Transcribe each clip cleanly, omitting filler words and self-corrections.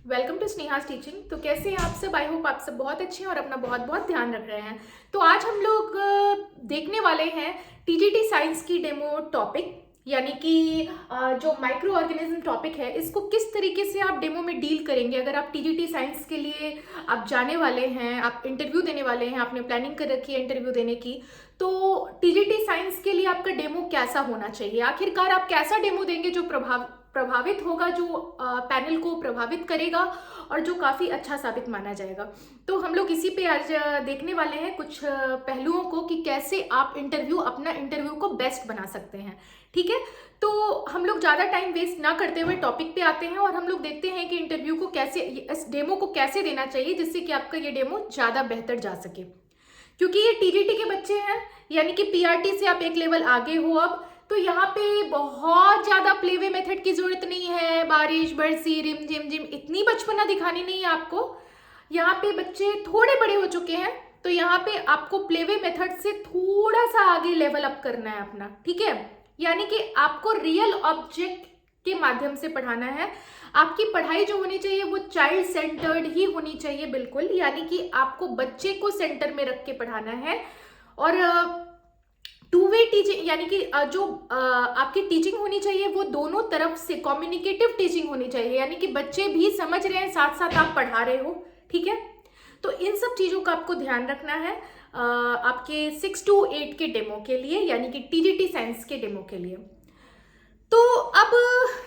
Welcome to स्नेहास teaching. तो कैसे हैं आप सब? आई होप आप सब बहुत अच्छे हैं और अपना बहुत बहुत ध्यान रख रहे हैं। तो आज हम लोग देखने वाले हैं टीजीटी साइंस की डेमो टॉपिक, यानी कि जो माइक्रो ऑर्गेनिज्म टॉपिक है, इसको किस तरीके से आप डेमो में डील करेंगे। अगर आप टीजीटी साइंस के लिए आप जाने वाले हैं, आप इंटरव्यू देने वाले हैं, आपने प्लानिंग कर रखी है इंटरव्यू देने की, तो टीजीटी साइंस के लिए आपका डेमो कैसा होना चाहिए। आखिरकार आप कैसा डेमो देंगे जो प्रभावित होगा, जो पैनल को प्रभावित करेगा और जो काफ़ी अच्छा साबित माना जाएगा। तो हम लोग इसी पे आज देखने वाले हैं कुछ पहलुओं को कि कैसे आप अपना इंटरव्यू को बेस्ट बना सकते हैं। ठीक है, तो हम लोग ज़्यादा टाइम वेस्ट ना करते हुए टॉपिक पे आते हैं और हम लोग देखते हैं कि इंटरव्यू को कैसे, इस डेमो को कैसे देना चाहिए जिससे कि आपका ये डेमो ज़्यादा बेहतर जा सके। क्योंकि ये टीजीटी के बच्चे हैं, यानी कि पीआरटी से आप एक लेवल आगे हो अब, तो यहाँ पे बहुत ज्यादा प्लेवे मेथड की जरूरत नहीं है। बारिश बरसी रिम झिम झिम इतनी बचपना दिखानी नहीं है आपको। यहाँ पे बच्चे थोड़े बड़े हो चुके हैं, तो यहाँ पे आपको प्लेवे मेथड से थोड़ा सा आगे लेवल अप करना है अपना। ठीक है, यानी कि आपको रियल ऑब्जेक्ट के माध्यम से पढ़ाना है। आपकी पढ़ाई जो होनी चाहिए वो चाइल्ड सेंटर्ड ही होनी चाहिए, बिल्कुल। यानी कि आपको बच्चे को सेंटर में रख के पढ़ाना है और टू वे टीचिंग, यानी कि जो आपकी टीचिंग होनी चाहिए वो दोनों तरफ से कम्युनिकेटिव टीचिंग होनी चाहिए, यानी कि बच्चे भी समझ रहे हैं, साथ साथ आप पढ़ा रहे हो। ठीक है, तो इन सब चीज़ों का आपको ध्यान रखना है आपके 6 to 8 के डेमो के लिए, यानी कि टीजीटी साइंस के डेमो के लिए। तो अब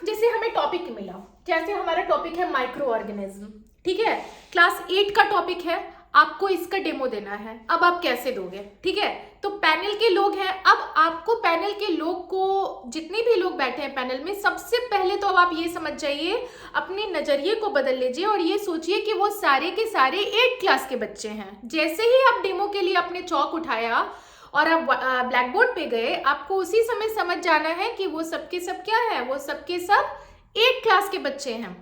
जैसे हमें टॉपिक मिला, जैसे हमारा टॉपिक है माइक्रो ऑर्गेनिज्म। ठीक है, क्लास 8 का टॉपिक है, आपको इसका डेमो देना है। अब आप कैसे दोगे? ठीक है, तो पैनल के लोग हैं, अब आपको पैनल के लोग को, जितने भी लोग बैठे हैं पैनल में, सबसे पहले तो अब आप ये समझ जाइए, अपने नजरिए को बदल लीजिए और ये सोचिए कि वो सारे के सारे 8 क्लास के बच्चे हैं। जैसे ही आप डेमो के लिए अपने चौक उठाया और आप ब्लैक बोर्ड पे गए, आपको उसी समय समझ जाना है कि वो सबके सब क्या है, वो सबके सब 8 क्लास के बच्चे हैं।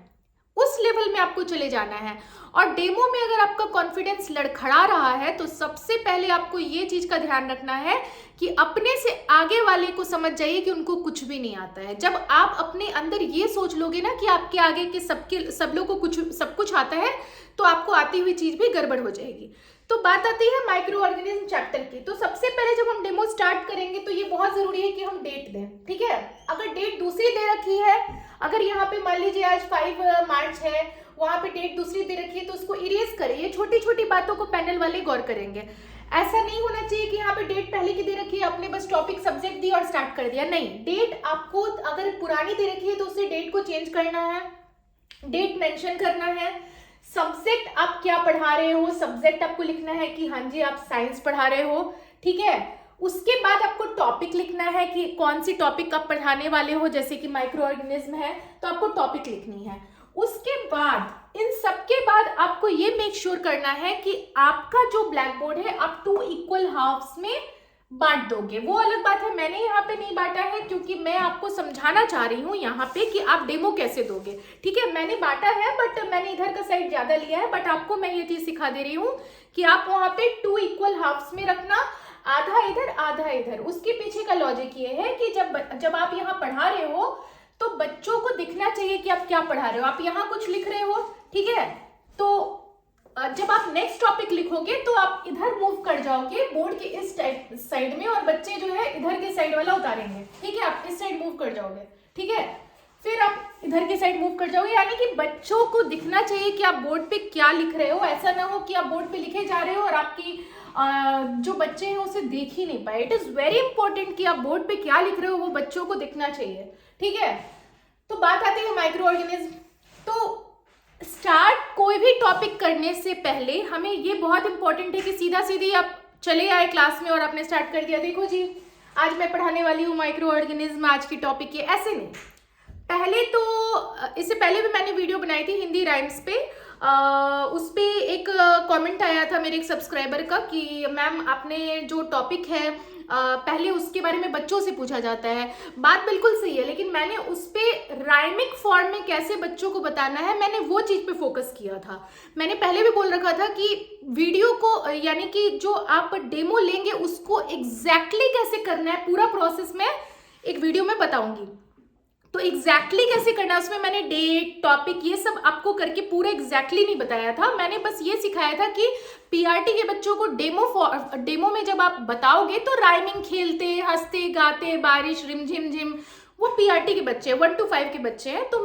उस लेवल में आपको चले जाना है। और डेमो में अगर आपका कॉन्फिडेंस लड़खड़ा रहा है तो सबसे पहले आपको ये चीज का ध्यान रखना है कि अपने से आगे वाले को समझ जाइए कि उनको कुछ भी नहीं आता है। जब आप अपने अंदर ये सोच लोगे ना कि आपके आगे के सब लोग को सब कुछ आता है, तो आपको आती हुई चीज भी गड़बड़ हो जाएगी। तो बात आती है माइक्रो ऑर्गेनिज्म चैप्टर की। तो सबसे पहले जब हम डेमो स्टार्ट करेंगे तो ये बहुत जरूरी है कि हम डेट दें। ठीक है, अगर डेट दूसरी दे रखी है, अगर यहाँ पे मान लीजिए आज 5 मार्च है, वहां पे डेट दूसरी दे रखी है, तो उसको इरेज करिए। छोटी छोटी बातों को पैनल वाले गौर करेंगे। ऐसा नहीं होना चाहिए कि यहाँ पे डेट पहले की दे रखी है, आपने बस टॉपिक सब्जेक्ट दिया और स्टार्ट कर दिया। नहीं, डेट आपको अगर पुरानी दे रखी है तो उससे डेट को चेंज करना है, डेट मेंशन करना है। सब्जेक्ट आप क्या पढ़ा रहे हो, सब्जेक्ट आपको लिखना है कि हाँ जी आप साइंस पढ़ा रहे हो। ठीक है, उसके बाद आपको टॉपिक लिखना है कि कौन सी टॉपिक आप पढ़ाने वाले हो। जैसे कि माइक्रो ऑर्गेनिज्म है तो आपको टॉपिक लिखनी है। उसके बाद, इन सबके बाद आपको ये मेक श्योर करना है कि आपका जो ब्लैक बोर्ड है आप 2 इक्वल हाफ्स में बांट दोगे। वो अलग बात है, मैंने यहाँ पे नहीं बांटा है क्योंकि मैं आपको समझाना चाह रही हूँ यहाँ पे कि आप डेमो कैसे दोगे। ठीक है, मैंने बांटा है बट मैंने इधर का साइड ज्यादा लिया है, बट आपको मैं ये चीज सिखा दे रही हूँ कि आप वहां पे 2 इक्वल हाफ्स में रखना, आधा इधर आधा इधर। उसके पीछे का लॉजिक ये है कि जब आप यहाँ पढ़ा रहे हो तो बच्चों को दिखना चाहिए कि आप क्या पढ़ा रहे हो। आप यहाँ कुछ लिख रहे हो, ठीक है, तो जब आप नेक्स्ट टॉपिक लिखोगे तो आप इधर मूव कर जाओगे बोर्ड के इस साइड में और बच्चे जो है इधर के साइड वाला उतारेंगे। ठीक है, आप इस साइड मूव कर जाओगे। ठीक है, फिर आप इधर के साइड मूव कर जाओगे, यानी कि बच्चों को दिखना चाहिए कि आप बोर्ड पे क्या लिख रहे हो। ऐसा ना हो कि आप बोर्ड पे लिखे जा रहे हो और आपकी जो बच्चे हैं उसे देख ही नहीं पाए। इट इज वेरी इंपॉर्टेंट कि आप बोर्ड पे क्या लिख रहे हो वो बच्चों को दिखना चाहिए। ठीक है, तो बात आती है माइक्रो ऑर्गेनिज्म। तो स्टार्ट कोई भी टॉपिक करने से पहले हमें ये बहुत इंपॉर्टेंट है कि सीधा सीधी आप चले आए क्लास में और आपने स्टार्ट कर दिया, देखो जी आज मैं पढ़ाने वाली हूँ माइक्रो ऑर्गेनिज्म, आज की टॉपिक ये, ऐसे नहीं। पहले तो इससे पहले भी मैंने वीडियो बनाई थी हिंदी राइम्स पे, उस पे एक कमेंट आया था मेरे एक सब्सक्राइबर का कि मैम आपने जो टॉपिक है पहले उसके बारे में बच्चों से पूछा जाता है। बात बिल्कुल सही है, लेकिन मैंने उस पे राइमिक फॉर्म में कैसे बच्चों को बताना है, मैंने वो चीज पे फोकस किया था। मैंने पहले भी बोल रखा था कि वीडियो को, यानी कि जो आप डेमो लेंगे उसको एग्जैक्टली कैसे करना है, पूरा प्रोसेस मैं एक वीडियो में बताऊंगी। तो एग्जैक्टली कैसे करना है उसमें मैंने डेट, टॉपिक, ये सब आपको करके पूरा एग्जैक्टली नहीं बताया था। मैंने बस ये सिखाया था कि पीआरटी के बच्चों को डेमो में जब आप बताओगे तो राइमिंग, खेलते हंसते गाते, बारिश, रिमझिम झिम, वो पीआरटी के बच्चे 1 to 5 के बच्चे हैं। तो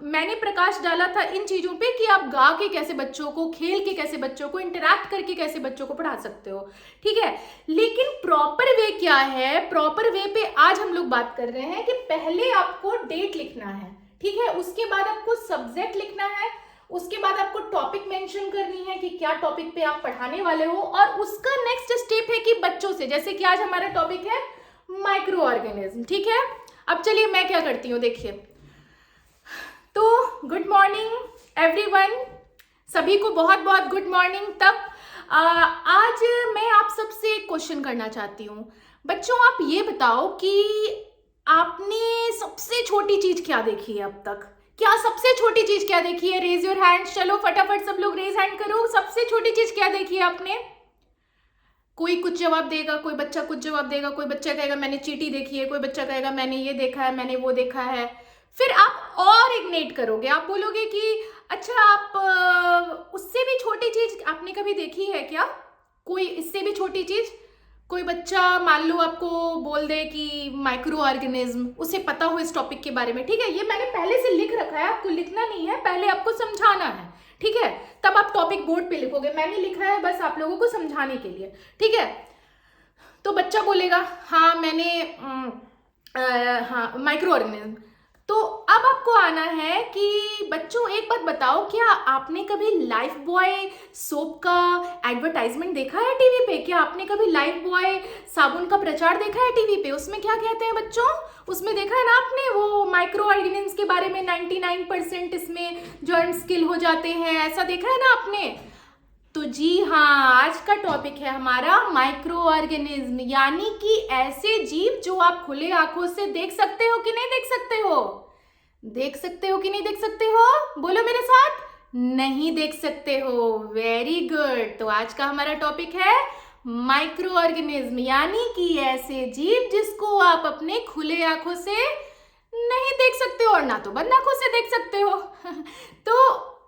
मैंने प्रकाश डाला था इन चीजों पे कि आप गा के कैसे बच्चों को, खेल के कैसे बच्चों को, इंटरैक्ट करके कैसे बच्चों को पढ़ा सकते हो, ठीक है। लेकिन प्रॉपर वे क्या है, प्रॉपर वे पे आज हम लोग बात कर रहे हैं कि पहले आपको डेट लिखना है, ठीक है, उसके बाद आपको सब्जेक्ट लिखना है, उसके बाद आपको टॉपिक मेंशन करनी है कि क्या टॉपिक पे आप पढ़ाने वाले हो, और उसका नेक्स्ट स्टेप है कि बच्चों से, जैसे कि आज हमारा टॉपिक है माइक्रो ऑर्गेनिज्म, ठीक है। अब चलिए मैं क्या करती हूँ, देखिए। तो गुड मॉर्निंग एवरीवन, सभी को बहुत बहुत गुड मॉर्निंग। तब आज मैं आप सबसे एक क्वेश्चन करना चाहती हूँ। बच्चों आप ये बताओ कि आपने सबसे छोटी चीज क्या देखी है अब तक? क्या सबसे छोटी चीज क्या देखी है? रेज योर हैंड, चलो फटाफट सब लोग रेज हैंड करो। सबसे छोटी चीज क्या देखी है आपने? कोई कुछ जवाब देगा, कोई बच्चा कुछ जवाब देगा, कोई बच्चा कहेगा मैंने चींटी देखी है, कोई बच्चा कहेगा मैंने ये देखा है, मैंने वो देखा है। फिर आप और इग्नेट करोगे, आप बोलोगे कि अच्छा आप उससे भी छोटी चीज आपने कभी देखी है क्या? कोई इससे भी छोटी चीज? कोई बच्चा मान लो आपको बोल दे कि माइक्रो ऑर्गेनिज्म, उसे पता हो इस टॉपिक के बारे में, ठीक है। ये मैंने पहले से लिख रखा है, आपको लिखना नहीं है, पहले आपको समझाना है, ठीक है। तब आप टॉपिक बोर्ड पे लिखोगे, मैंने लिखा है बस आप लोगों को समझाने के लिए, ठीक है। तो बच्चा बोलेगा हाँ मैंने हाँ माइक्रो ऑर्गेनिज्म। तो अब आपको आना है कि बच्चों एक बात बताओ, क्या आपने कभी लाइफ बॉय सोप का एडवर्टाइजमेंट देखा है टीवी पे? क्या आपने कभी लाइफ बॉय साबुन का प्रचार देखा है टीवी पे? उसमें क्या कहते हैं बच्चों? उसमें देखा है ना आपने, वो माइक्रो ऑर्गेनिज्म के बारे में 99% इसमें जर्म्स किल हो जाते हैं, ऐसा देखा है ना आपने? तो जी हाँ, आज का टॉपिक है हमारा माइक्रो ऑर्गेनिज्म, यानी कि ऐसे जीव जो आप खुले आंखों से देख सकते हो कि नहीं देख सकते हो? देख सकते हो कि नहीं देख सकते हो? बोलो मेरे साथ, नहीं देख सकते हो। Very good. तो आज का हमारा टॉपिक है माइक्रो ऑर्गेनिज्म, यानी कि ऐसे जीव जिसको आप अपने खुले आंखों से नहीं देख सकते हो और ना तो बंद आंखों से देख सकते हो। तो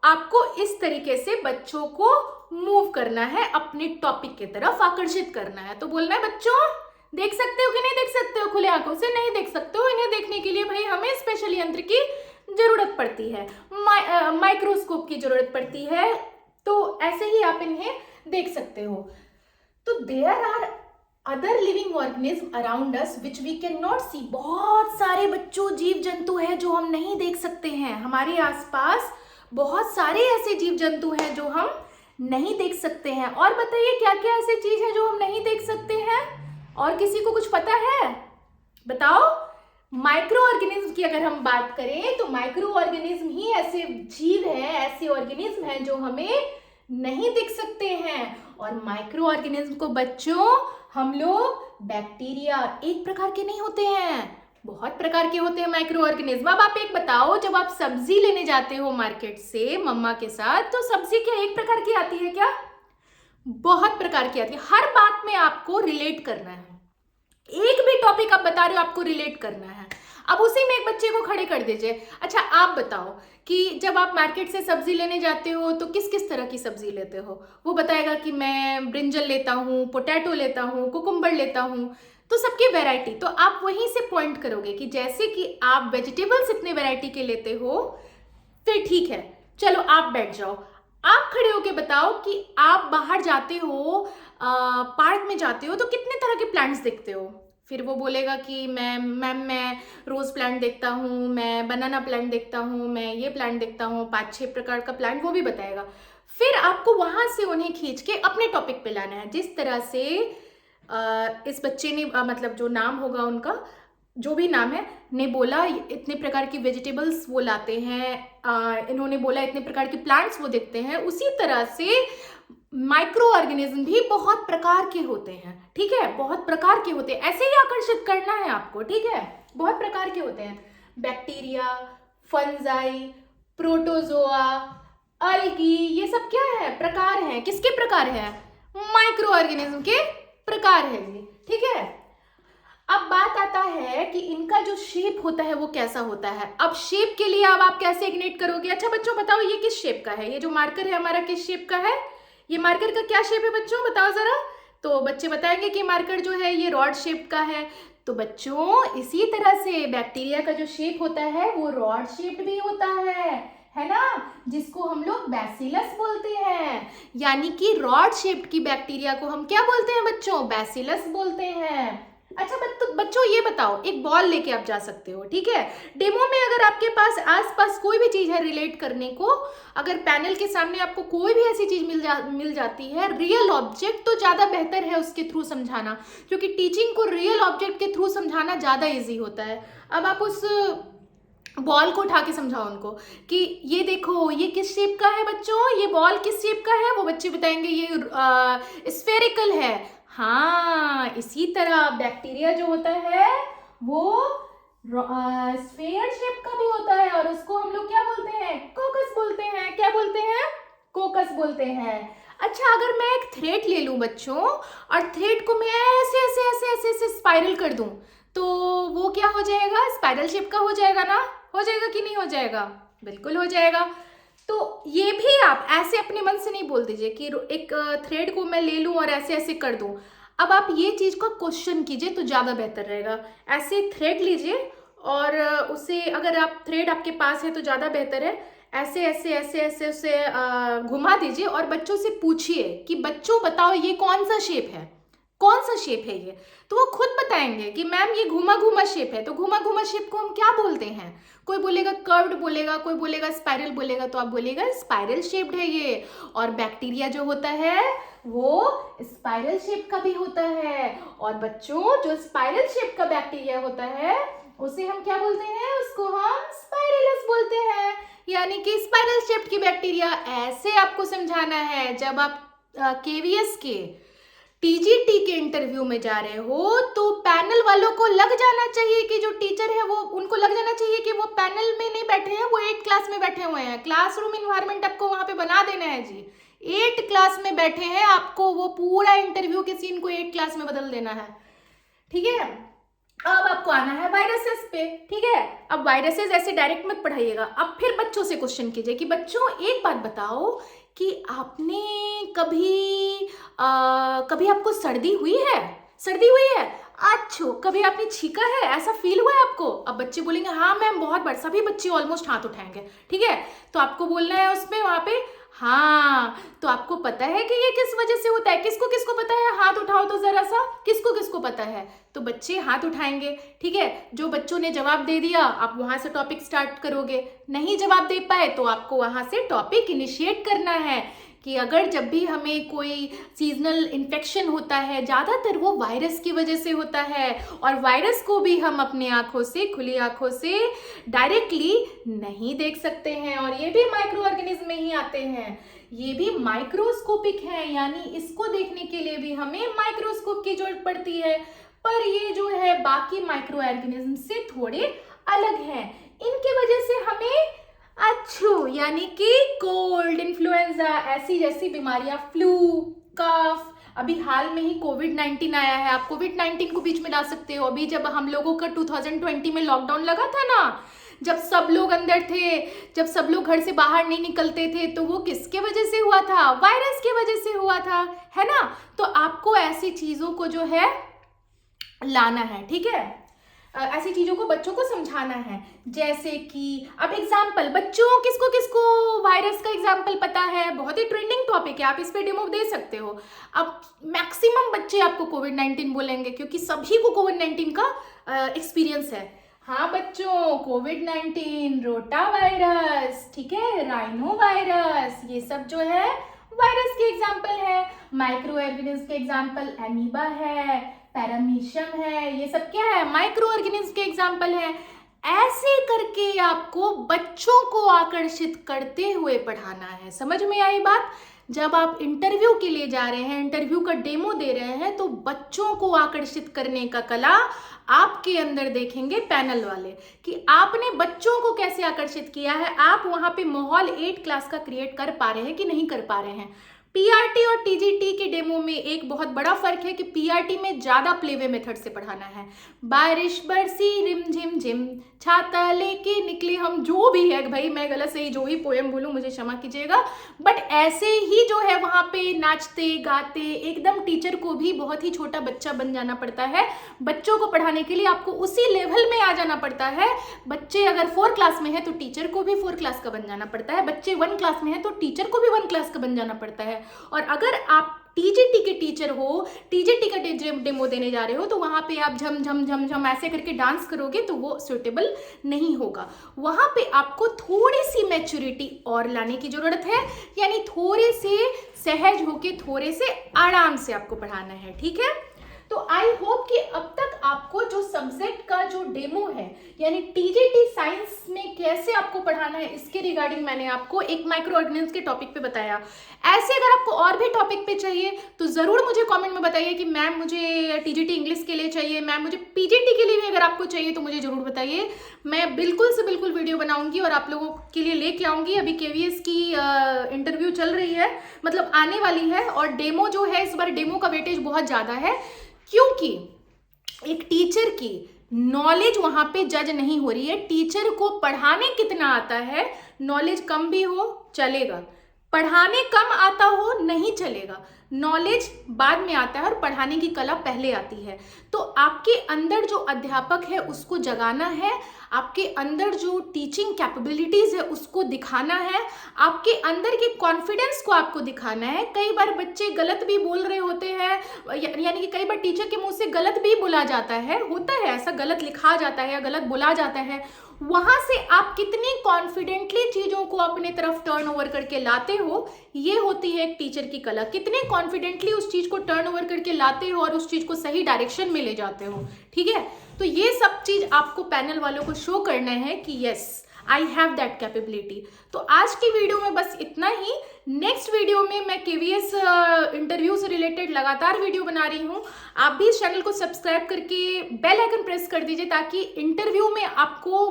आपको इस तरीके से बच्चों को मूव करना है, अपने टॉपिक की तरफ आकर्षित करना है। तो बोलना है बच्चों देख सकते हो कि नहीं देख सकते हो? खुले आंखों से नहीं देख सकते हो। इन्हें देखने के लिए भाई हमें स्पेशल यंत्र की जरूरत पड़ती है, माइक्रोस्कोप की जरूरत पड़ती है। तो ऐसे ही आप इन्हें देख सकते हो। तो there are other living organism around us which we can not see. बहुत सारे बच्चों जीव जंतु हैं जो हम नहीं देख सकते हैं। हमारे आसपास बहुत सारे ऐसे जीव जंतु हैं जो हम नहीं देख सकते हैं। और बताइए क्या क्या ऐसे चीज है जो हम नहीं देख सकते हैं? और किसी को कुछ पता है? बताओ। माइक्रो ऑर्गेनिज्म की अगर हम बात करें तो माइक्रो ऑर्गेनिज्म ही ऐसे जीव हैं, ऐसे ऑर्गेनिज्म हैं जो हमें नहीं दिख सकते हैं। और माइक्रो ऑर्गेनिज्म को बच्चों हम लोग बैक्टीरिया, एक प्रकार के नहीं होते हैं, बहुत प्रकार के होते हैं माइक्रो ऑर्गेनिज्म। अब आप एक बताओ, जब आप सब्जी लेने जाते हो मार्केट से मम्मा के साथ, तो सब्जी क्या एक प्रकार की आती है क्या? बहुत प्रकार की आती है। हर बात में आपको रिलेट करना है, एक भी टॉपिक आप बता रहे हो आपको रिलेट करना है। अब उसी में एक बच्चे को खड़े कर दीजिए। अच्छा आप बताओ कि जब आप मार्केट से सब्जी लेने जाते हो तो किस किस तरह की सब्जी लेते हो? वो बताएगा कि मैं ब्रिंजल लेता हूँ, पोटैटो लेता हूँ, कुकुम्बर लेता हूँ। तो सबकी वैरायटी, तो आप वहीं से पॉइंट करोगे कि जैसे कि आप वेजिटेबल्स इतने वैरायटी के लेते हो, फिर ठीक है चलो आप बैठ जाओ। आप खड़े होके बताओ कि आप बाहर जाते हो, पार्क में जाते हो तो कितने तरह के प्लांट्स देखते हो? फिर वो बोलेगा कि मैं रोज प्लांट देखता हूँ, मैं बनाना प्लांट देखता हूँ, मैं ये प्लांट देखता हूँ, 5-6 प्रकार का प्लांट वो भी बताएगा। फिर आपको वहां से उन्हें खींच के अपने टॉपिक पे लाना है। जिस तरह से इस बच्चे ने मतलब जो नाम होगा उनका, जो भी नाम है, ने बोला इतने प्रकार की वेजिटेबल्स वो लाते हैं, इन्होंने बोला इतने प्रकार के प्लांट्स वो देखते हैं। उसी तरह से माइक्रो ऑर्गेनिज्म भी बहुत प्रकार के होते हैं, ठीक है, बहुत प्रकार के होते हैं। ऐसे ही आकर्षित करना है आपको, ठीक है, बहुत प्रकार के होते हैं। बैक्टीरिया, फंजाई, प्रोटोजोआ, अल्गी, ये सब क्या है? प्रकार हैं। किसके प्रकार हैं? माइक्रो ऑर्गेनिज्म के प्रकार है ये, ठीक है। अब बात आता है कि इनका जो शेप होता है वो कैसा होता है। अब शेप के लिए अब आप कैसे इग्नेट करोगे? अच्छा बच्चों बताओ ये किस शेप का है? ये जो मार्कर है हमारा किस शेप का है? ये मार्कर का क्या शेप है बच्चों, बताओ जरा। तो बच्चे बताएंगे कि मार्कर जो है ये रॉड शेप का है। तो बच्चों इसी तरह से बैक्टीरिया का जो शेप होता है वो रॉड शेप भी होता है ना, जिसको हम लोग बैसिलस बोलते हैं। यानी कि रॉड शेप की बैक्टीरिया को हम क्या बोलते हैं बच्चों? बैसिलस बोलते हैं। अच्छा बच्चों ये बताओ, एक बॉल लेके आप जा सकते हो, ठीक है। डेमो में अगर आपके पास आसपास कोई भी चीज है रिलेट करने को, अगर पैनल के सामने आपको कोई भी ऐसी चीज मिल जाती है, रियल ऑब्जेक्ट, तो ज्यादा बेहतर है उसके थ्रू समझाना, क्योंकि टीचिंग को रियल ऑब्जेक्ट के थ्रू समझाना ज्यादा इजी होता है। अब आप उस बॉल को उठा के समझाओ उनको कि ये देखो ये किस शेप का है बच्चों, ये बॉल किस शेप का है। वो बच्चे बताएंगे ये स्फेरिकल है। हाँ, इसी तरह बैक्टीरिया जो होता है वो स्फेयर शेप का भी होता है, और उसको हम लोग क्या बोलते हैं? कोकस बोलते हैं। क्या बोलते हैं? कोकस बोलते हैं। अच्छा अगर मैं एक थ्रेड ले लूं बच्चों, और थ्रेड को मैं ऐसे ऐसे ऐसे ऐसे ऐसे स्पाइरल कर दूं, तो वो क्या हो जाएगा? स्पाइरल शेप का हो जाएगा ना? हो जाएगा कि नहीं हो जाएगा? बिल्कुल हो जाएगा। तो ये भी आप ऐसे अपने मन से नहीं बोल दीजिए कि एक थ्रेड को मैं ले लूं और ऐसे ऐसे कर दूं। अब आप ये चीज का क्वेश्चन कीजिए तो ज्यादा बेहतर रहेगा। ऐसे थ्रेड लीजिए और उसे, अगर आप थ्रेड आपके पास है तो ज्यादा बेहतर है, ऐसे ऐसे ऐसे ऐसे उसे घुमा दीजिए और बच्चों से पूछिए कि बच्चों बताओ ये कौन सा शेप है, कौन सा शेप है ये। तो वो खुद बताएंगे कि मैम ये घुमा घुमा शेप है। तो घुमा घुमा शेप को हम क्या बोलते हैं? कोई बोलेगा कर्व्ड बोलेगा, कोई बोलेगा स्पाइरल बोलेगा, तो आप बोलेगा स्पाइरल शेप्ड है ये। और बैक्टीरिया जो होता है वो स्पाइरल शेप का भी होता है। और बच्चों जो स्पाइरल शेप का बैक्टीरिया होता है उसे हम क्या बोलते हैं? उसको हम स्पाइरलस बोलते हैं। यानी कि स्पाइरल शेप की बैक्टीरिया। ऐसे आपको समझाना है जब आप केवीएस के टीजीटी के इंटरव्यू में जा रहे हो, तो पैनल वालों को लग जाना चाहिए कि जो टीचर है वो, उनको लग जाना चाहिए कि वो पैनल में नहीं बैठे हैं, वो 8 क्लास में बैठे हुए हैं। क्लासरूम इन्वायरमेंट आपको वहां पे बना देना है जी। 8 क्लास में बैठे हैं, आपको वो पूरा इंटरव्यू के सीन को 8 क्लास में बदल देना है, ठीक है। अब आपको आना है वायरसेस पे, ठीक है। अब वायरसेस ऐसे डायरेक्ट मत पढ़ाइएगा। अब फिर बच्चों से क्वेश्चन कीजिए कि बच्चों एक बात बताओ कि आपने कभी आपको सर्दी हुई है? सर्दी हुई है? अच्छा कभी आपने छींका है? ऐसा फील हुआ है आपको? अब बच्चे बोलेंगे हाँ मैम बहुत बार। सभी बच्चे ऑलमोस्ट हाथ उठाएंगे, ठीक है। तो आपको बोलना है उसमें वहां पे हाँ। तो आपको पता है कि ये किस वजह से होता है? किसको किसको पता है? हाथ उठाओ तो जरा सा, किसको किसको पता है? तो बच्चे हाथ उठाएंगे, ठीक है। जो बच्चों ने जवाब दे दिया आप वहां से टॉपिक स्टार्ट करोगे। नहीं जवाब दे पाए तो आपको वहां से टॉपिक इनिशिएट करना है कि अगर जब भी हमें कोई सीजनल इन्फेक्शन होता है, ज़्यादातर वो वायरस की वजह से होता है, और वायरस को भी हम अपने आंखों से, खुली आंखों से डायरेक्टली नहीं देख सकते हैं, और ये भी माइक्रो ऑर्गेनिज्म में ही आते हैं। ये भी माइक्रोस्कोपिक है, यानी इसको देखने के लिए भी हमें माइक्रोस्कोप की जरूरत पड़ती है। पर ये जो है बाकी माइक्रो ऑर्गेनिज्म से थोड़े अलग हैं। इनकी वजह से हमें यानी कि कोल्ड, इन्फ्लुएंजा ऐसी जैसी बीमारियां, फ्लू, कफ, अभी हाल में ही कोविड-19 आया है। आप कोविड-19 को बीच में ला सकते हो। अभी जब हम लोगों का 2020 में लॉकडाउन लगा था ना, जब सब लोग अंदर थे, जब सब लोग घर से बाहर नहीं निकलते थे, तो वो किसके वजह से हुआ था? वायरस की वजह से हुआ था, है ना। तो आपको ऐसी चीजों को जो है लाना है, ठीक है। ऐसी चीजों को बच्चों को समझाना है। जैसे कि अब एग्जाम्पल, बच्चों किसको किसको वायरस का एग्जाम्पल पता है? बहुत ही ट्रेंडिंग टॉपिक है, आप इस पे डेमो दे सकते हो। अब मैक्सिमम बच्चे आपको कोविड-19 बोलेंगे, क्योंकि सभी को कोविड-19 का एक्सपीरियंस है। हाँ बच्चों, कोविड-19, रोटा वायरस, ठीक है, राइनो वायरस, ये सब जो है वायरस के एग्जाम्पल है। माइक्रो ऑर्गेनिज्म के एग्जाम्पल एमीबा है, पैरामीशियम है, ये सब क्या है? माइक्रो ऑर्गेनिज्म के एग्जाम्पल है। ऐसे करके आपको बच्चों को आकर्षित करते हुए पढ़ाना है। समझ में आई बात? जब आप इंटरव्यू के लिए जा रहे हैं, इंटरव्यू का डेमो दे रहे हैं, तो बच्चों को आकर्षित करने का कला आपके अंदर देखेंगे पैनल वाले कि आपने बच्चों को कैसे आकर्षित किया है। आप वहां पे माहौल 8 क्लास का क्रिएट कर पा रहे हैं कि नहीं कर पा रहे हैं। पीआरटी और टीजीटी के डेमो में एक बहुत बड़ा फर्क है कि पीआरटी में ज्यादा प्लेवे मेथड से पढ़ाना है। बारिश बरसी रिम झिम झिम, छाता लेके निकले हम, जो भी है भाई, मैं गलत से ही जो ही पोएम बोलूं मुझे क्षमा कीजिएगा, बट ऐसे ही जो है वहां पे नाचते गाते एकदम टीचर को भी बहुत ही छोटा बच्चा बन जाना पड़ता है। बच्चों को पढ़ाने के लिए आपको उसी लेवल में आ जाना पड़ता है। बच्चे अगर 4 क्लास में है तो टीचर को भी 4 क्लास का बन जाना पड़ता है, बच्चे 1 क्लास में है तो टीचर को भी 1 क्लास का बन जाना पड़ता है। और अगर आप टीजीटी के टीचर हो, टीजीटी का डेमो देने जा रहे हो, तो वहां पे आप झम झम झम झम ऐसे करके डांस करोगे तो वो सुटेबल नहीं होगा। वहां पे आपको थोड़ी सी मैच्योरिटी और लाने की जरूरत है, यानी थोड़े से सहज होके थोड़े से आराम से आपको पढ़ाना है, ठीक है। तो आई होप कि अब तक आपको जो सब्जेक्ट का जो डेमो है, यानी टीजीटी साइंस में कैसे आपको पढ़ाना है, इसके रिगार्डिंग मैंने आपको एक माइक्रो ऑर्गेनिल्स के टॉपिक पे बताया। ऐसे अगर आपको और भी टॉपिक पे चाहिए तो जरूर मुझे कमेंट में बताइए कि मैम मुझे टीजीटी इंग्लिश के लिए चाहिए, मैम मुझे पीजीटी के लिए भी अगर आपको चाहिए तो मुझे जरूर बताइए। मैं बिल्कुल से बिल्कुल वीडियो बनाऊंगी और आप लोगों के लिए लेके आऊंगी। अभी केवीएस की इंटरव्यू चल रही है, मतलब आने वाली है, और डेमो जो है इस बार डेमो का वेटेज बहुत ज्यादा है, क्योंकि एक टीचर की नॉलेज वहां पे जज नहीं हो रही है। टीचर को पढ़ाने कितना आता है, नॉलेज कम भी हो चलेगा, पढ़ाने कम आता हो नहीं चलेगा, नॉलेज बाद में आता है और पढ़ाने की कला पहले आती है। तो आपके अंदर जो अध्यापक है उसको जगाना है, आपके अंदर जो टीचिंग कैपेबिलिटीज है उसको दिखाना है, आपके अंदर के कॉन्फिडेंस को आपको दिखाना है। कई बार बच्चे गलत भी बोल रहे होते हैं, यानी कि कई बार टीचर के मुंह से गलत भी बोला जाता है, होता है ऐसा, गलत लिखा जाता है या गलत बोला जाता है। वहां से आप कितनी कॉन्फिडेंटली चीजों को अपने तरफ टर्न ओवर करके लाते हो, ये होती है एक टीचर की कला। कितने कॉन्फिडेंटली उस चीज को टर्न ओवर करके लाते हो और उस चीज को सही डायरेक्शन में ले जाते हो, ठीक है। तो ये सब चीज आपको पैनल वालों को शो करना है कि yes I have that capability. तो आज की वीडियो में बस इतना ही। नेक्स्ट वीडियो में मैं केवीएस इंटरव्यू से रिलेटेड लगातार वीडियो बना रही हूँ। आप भी इस चैनल को सब्सक्राइब करके बेल आइकन प्रेस कर दीजिए ताकि इंटरव्यू में आपको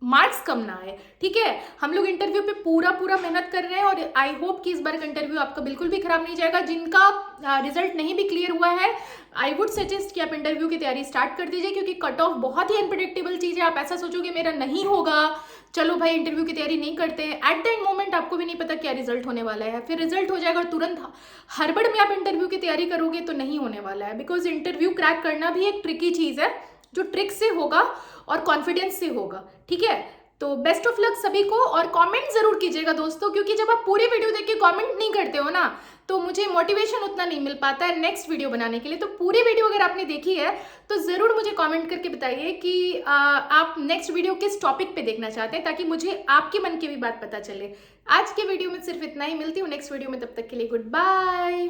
मार्क्स कम ना आए, ठीक है। हम लोग इंटरव्यू पे पूरा मेहनत कर रहे हैं और आई होप कि इस बार का इंटरव्यू आपका बिल्कुल भी खराब नहीं जाएगा। जिनका रिजल्ट नहीं भी क्लियर हुआ है, आई वुड सजेस्ट कि आप इंटरव्यू की तैयारी स्टार्ट कर दीजिए, क्योंकि कट ऑफ बहुत ही अनप्रेडिक्टेबल चीज है। आप ऐसा सोचोगे मेरा नहीं होगा, चलो भाई इंटरव्यू की तैयारी नहीं करते हैं, एट द मोमेंट आपको भी नहीं पता क्या रिजल्ट होने वाला है। फिर रिजल्ट हो जाएगा, तुरंत हड़बड़ में आप इंटरव्यू की तैयारी करोगे तो नहीं होने वाला है। बिकॉज इंटरव्यू क्रैक करना भी एक ट्रिकी चीज है, जो ट्रिक से होगा और कॉन्फिडेंस से होगा, ठीक है। तो बेस्ट ऑफ लक सभी को, और कमेंट जरूर कीजिएगा दोस्तों, क्योंकि जब आप पूरी वीडियो देख के कमेंट नहीं करते हो ना तो मुझे मोटिवेशन उतना नहीं मिल पाता है नेक्स्ट वीडियो बनाने के लिए। तो पूरी वीडियो अगर आपने देखी है तो जरूर मुझे कमेंट करके बताइए कि आप नेक्स्ट वीडियो किस टॉपिक पे देखना चाहते हैं, ताकि मुझे आपके मन की भी बात पता चले। आज के वीडियो में सिर्फ इतना ही, मिलती हूँ नेक्स्ट वीडियो में, तब तक के लिए गुड बाय।